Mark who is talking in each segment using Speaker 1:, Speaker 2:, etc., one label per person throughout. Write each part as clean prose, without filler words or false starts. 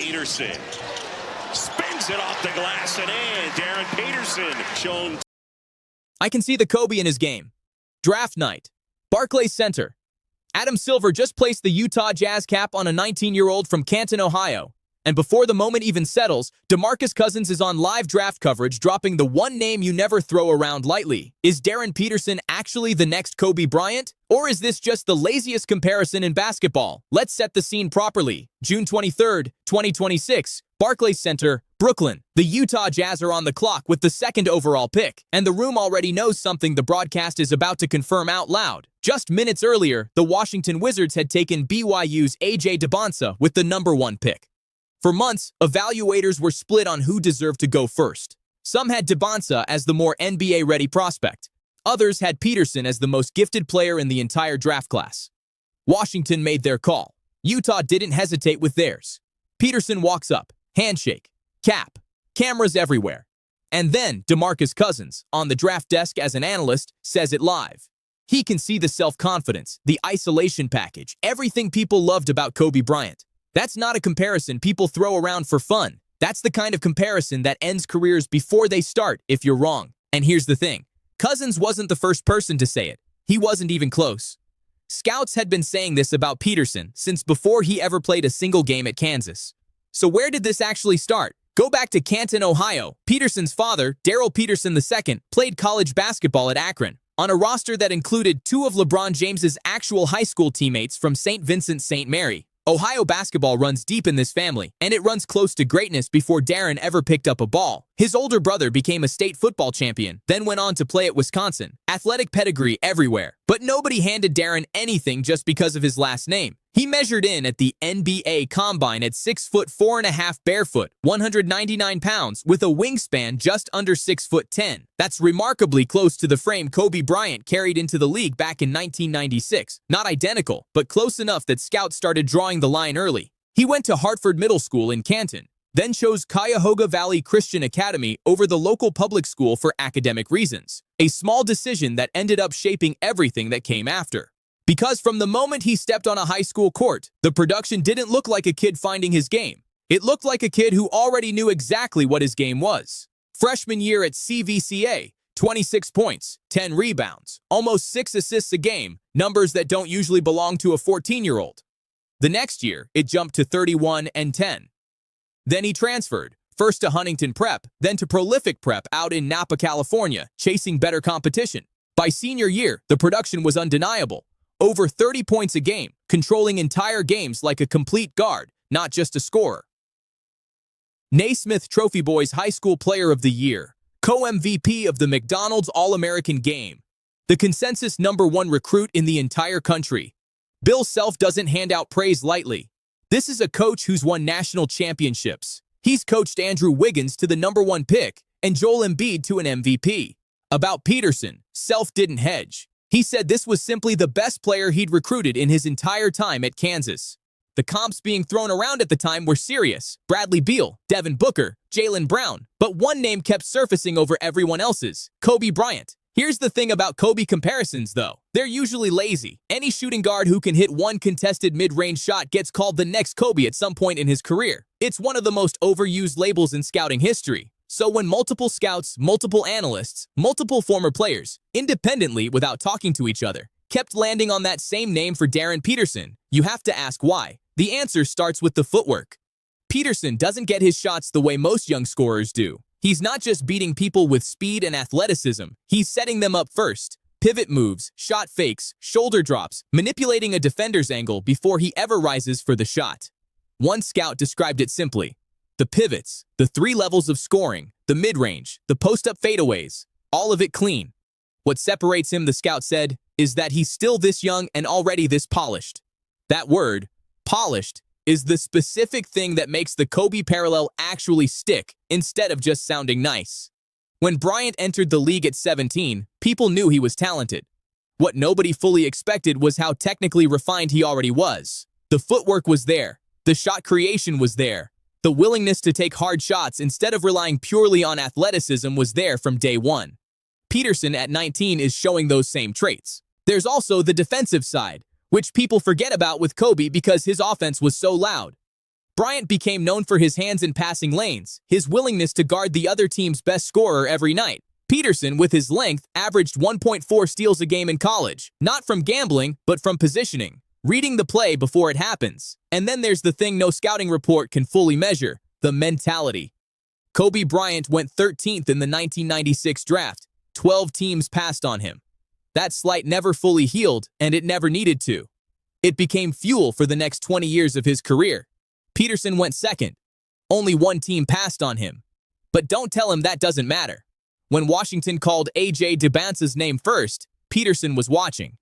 Speaker 1: Peterson spins it off the glass and in. Darryn Peterson shown.
Speaker 2: I can see the Kobe in his game. Draft night. Barclays Center. Adam Silver just placed the Utah Jazz cap on a 19-year-old from Canton, Ohio. And before the moment even settles, DeMarcus Cousins is on live draft coverage, dropping the one name you never throw around lightly. Is Darryn Peterson actually the next Kobe Bryant? Or is this just the laziest comparison in basketball? Let's set the scene properly. June 23rd, 2026, Barclays Center, Brooklyn. The Utah Jazz are on the clock with the second overall pick, and the room already knows something the broadcast is about to confirm out loud. Just minutes earlier, the Washington Wizards had taken BYU's A.J. Debonsa with the #1 pick. For months, evaluators were split on who deserved to go first. Some had Debonsa as the more NBA-ready prospect. Others had Peterson as the most gifted player in the entire draft class. Washington made their call. Utah didn't hesitate with theirs. Peterson walks up, handshake, cap, cameras everywhere. And then DeMarcus Cousins, on the draft desk as an analyst, says it live. He can see the self-confidence, the isolation package, everything people loved about Kobe Bryant. That's not a comparison people throw around for fun. That's the kind of comparison that ends careers before they start if you're wrong. And here's the thing. Cousins wasn't the first person to say it. He wasn't even close. Scouts had been saying this about Peterson since before he ever played a single game at Kansas. So where did this actually start? Go back to Canton, Ohio. Peterson's father, Darryn Peterson II, played college basketball at Akron on a roster that included two of LeBron James's actual high school teammates from St. Vincent St. Mary. Ohio basketball runs deep in this family, and it runs close to greatness before Darryn ever picked up a ball. His older brother became a state football champion, then went on to play at Wisconsin. Athletic pedigree everywhere. But nobody handed Darryn anything just because of his last name. He measured in at the NBA Combine at 6'4.5" barefoot, 199 pounds, with a wingspan just under 6'10". That's remarkably close to the frame Kobe Bryant carried into the league back in 1996. Not identical, but close enough that scouts started drawing the line early. He went to Hartford Middle School in Canton, then chose Cuyahoga Valley Christian Academy over the local public school for academic reasons. A small decision that ended up shaping everything that came after. Because from the moment he stepped on a high school court, the production didn't look like a kid finding his game. It looked like a kid who already knew exactly what his game was. Freshman year at CVCA, 26 points, 10 rebounds, almost 6 assists a game, numbers that don't usually belong to a 14-year-old. The next year, it jumped to 31 and 10. Then he transferred, first to Huntington Prep, then to Prolific Prep out in Napa, California, chasing better competition. By senior year, the production was undeniable. Over 30 points a game, controlling entire games like a complete guard, not just a scorer. Naismith Trophy Boys High School Player of the Year, co-MVP of the McDonald's All-American Game, the consensus #1 recruit in the entire country. Bill Self doesn't hand out praise lightly. This is a coach who's won national championships. He's coached Andrew Wiggins to the #1 pick and Joel Embiid to an MVP. About Peterson, Self didn't hedge. He said this was simply the best player he'd recruited in his entire time at Kansas. The comps being thrown around at the time were serious. Bradley Beal, Devin Booker, Jaylen Brown. But one name kept surfacing over everyone else's, Kobe Bryant. Here's the thing about Kobe comparisons, though. They're usually lazy. Any shooting guard who can hit one contested mid-range shot gets called the next Kobe at some point in his career. It's one of the most overused labels in scouting history. So when multiple scouts, multiple analysts, multiple former players, independently without talking to each other, kept landing on that same name for Darryn Peterson, you have to ask why. The answer starts with the footwork. Peterson doesn't get his shots the way most young scorers do. He's not just beating people with speed and athleticism, he's setting them up first. Pivot moves, shot fakes, shoulder drops, manipulating a defender's angle before he ever rises for the shot. One scout described it simply. The pivots, the 3 levels of scoring, the mid-range, the post-up fadeaways, all of it clean. What separates him, the scout said, is that he's still this young and already this polished. That word, polished, is the specific thing that makes the Kobe parallel actually stick instead of just sounding nice. When Bryant entered the league at 17, people knew he was talented. What nobody fully expected was how technically refined he already was. The footwork was there. The shot creation was there. The willingness to take hard shots instead of relying purely on athleticism was there from day one. Peterson at 19 is showing those same traits. There's also the defensive side, which people forget about with Kobe because his offense was so loud. Bryant became known for his hands in passing lanes, his willingness to guard the other team's best scorer every night. Peterson, with his length, averaged 1.4 steals a game in college, not from gambling, but from positioning, reading the play before it happens. And then there's the thing no scouting report can fully measure, the mentality. Kobe Bryant went 13th in the 1996 draft. 12 teams passed on him. That slight never fully healed, and it never needed to. It became fuel for the next 20 years of his career. Peterson went second. Only one team passed on him. But don't tell him that doesn't matter. When Washington called A.J. Dubonsa's name first, Peterson was watching.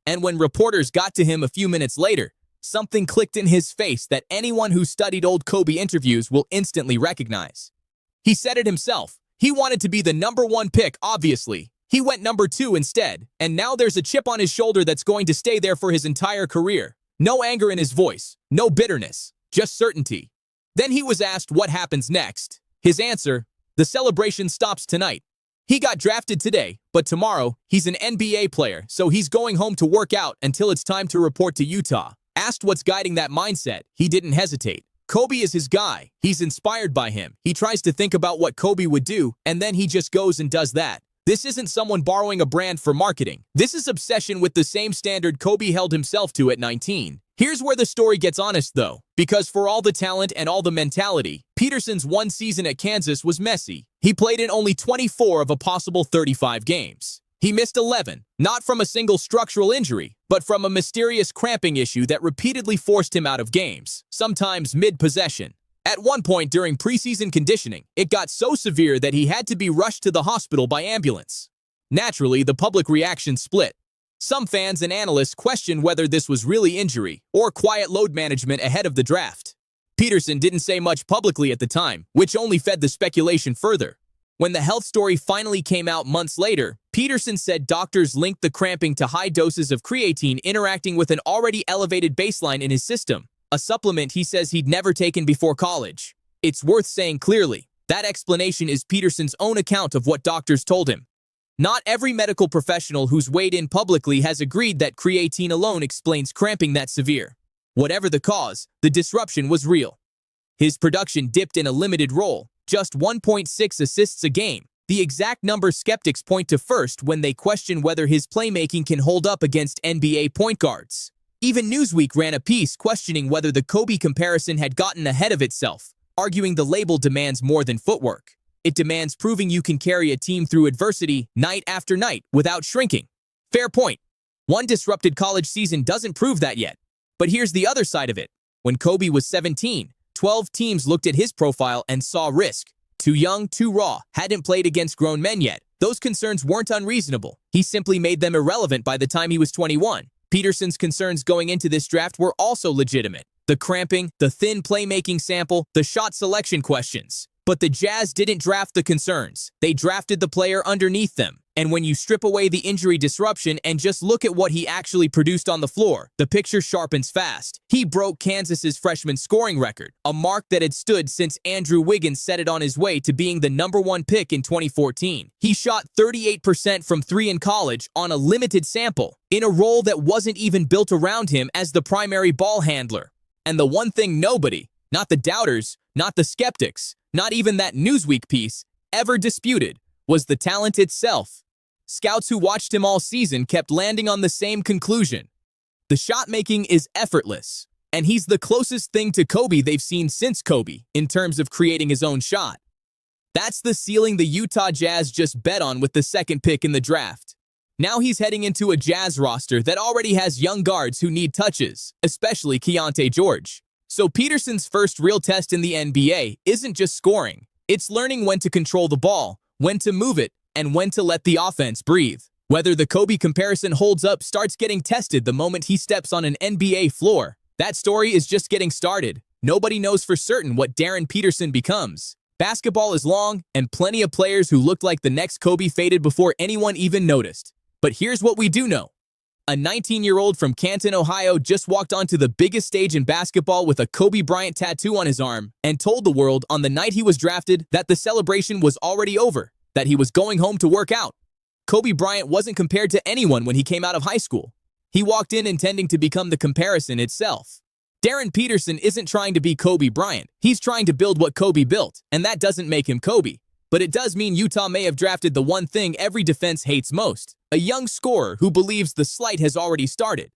Speaker 2: And when reporters got to him a few minutes later, something clicked in his face that anyone who studied old Kobe interviews will instantly recognize. He said it himself. He wanted to be the #1 pick, obviously. He went #2 instead, and now there's a chip on his shoulder that's going to stay there for his entire career. No anger in his voice, no bitterness, just certainty. Then he was asked what happens next. His answer, the celebration stops tonight. He got drafted today, but tomorrow, he's an NBA player, so he's going home to work out until it's time to report to Utah. Asked what's guiding that mindset, he didn't hesitate. Kobe is his guy. He's inspired by him. He tries to think about what Kobe would do, and then he just goes and does that. This isn't someone borrowing a brand for marketing. This is obsession with the same standard Kobe held himself to at 19. Here's where the story gets honest, though, because for all the talent and all the mentality, Peterson's one season at Kansas was messy. He played in only 24 of a possible 35 games. He missed 11, not from a single structural injury, but from a mysterious cramping issue that repeatedly forced him out of games, sometimes mid-possession. At one point during preseason conditioning, it got so severe that he had to be rushed to the hospital by ambulance. Naturally, the public reaction split. Some fans and analysts questioned whether this was really injury or quiet load management ahead of the draft. Peterson didn't say much publicly at the time, which only fed the speculation further. When the health story finally came out months later, Peterson said doctors linked the cramping to high doses of creatine interacting with an already elevated baseline in his system, a supplement he says he'd never taken before college. It's worth saying clearly, that explanation is Peterson's own account of what doctors told him. Not every medical professional who's weighed in publicly has agreed that creatine alone explains cramping that severe. Whatever the cause, the disruption was real. His production dipped in a limited role, just 1.6 assists a game, the exact number skeptics point to first when they question whether his playmaking can hold up against NBA point guards. Even Newsweek ran a piece questioning whether the Kobe comparison had gotten ahead of itself, arguing the label demands more than footwork. It demands proving you can carry a team through adversity night after night without shrinking. Fair point. One disrupted college season doesn't prove that yet. But here's the other side of it. When Kobe was 17, 12 teams looked at his profile and saw risk. Too young, too raw, hadn't played against grown men yet. Those concerns weren't unreasonable. He simply made them irrelevant by the time he was 21. Peterson's concerns going into this draft were also legitimate. The cramping, the thin playmaking sample, the shot selection questions. But the Jazz didn't draft the concerns. They drafted the player underneath them. And when you strip away the injury disruption and just look at what he actually produced on the floor, the picture sharpens fast. He broke Kansas's freshman scoring record, a mark that had stood since Andrew Wiggins set it on his way to being the #1 pick in 2014. He shot 38% from three in college on a limited sample, in a role that wasn't even built around him as the primary ball handler. And the one thing nobody, not the doubters, not the skeptics, not even that Newsweek piece, ever disputed, was the talent itself. Scouts who watched him all season kept landing on the same conclusion. The shot making is effortless, and he's the closest thing to Kobe they've seen since Kobe in terms of creating his own shot. That's the ceiling the Utah Jazz just bet on with the second pick in the draft. Now he's heading into a Jazz roster that already has young guards who need touches, especially Keontae George. So Peterson's first real test in the NBA isn't just scoring. It's learning when to control the ball, when to move it, and when to let the offense breathe. Whether the Kobe comparison holds up starts getting tested the moment he steps on an NBA floor. That story is just getting started. Nobody knows for certain what Darryn Peterson becomes. Basketball is long, and plenty of players who looked like the next Kobe faded before anyone even noticed. But here's what we do know. A 19-year-old from Canton, Ohio just walked onto the biggest stage in basketball with a Kobe Bryant tattoo on his arm and told the world on the night he was drafted that the celebration was already over, that he was going home to work out. Kobe Bryant wasn't compared to anyone when he came out of high school. He walked in intending to become the comparison itself. Darryn Peterson isn't trying to be Kobe Bryant. He's trying to build what Kobe built, and that doesn't make him Kobe. But it does mean Utah may have drafted the one thing every defense hates most, a young scorer who believes the slight has already started.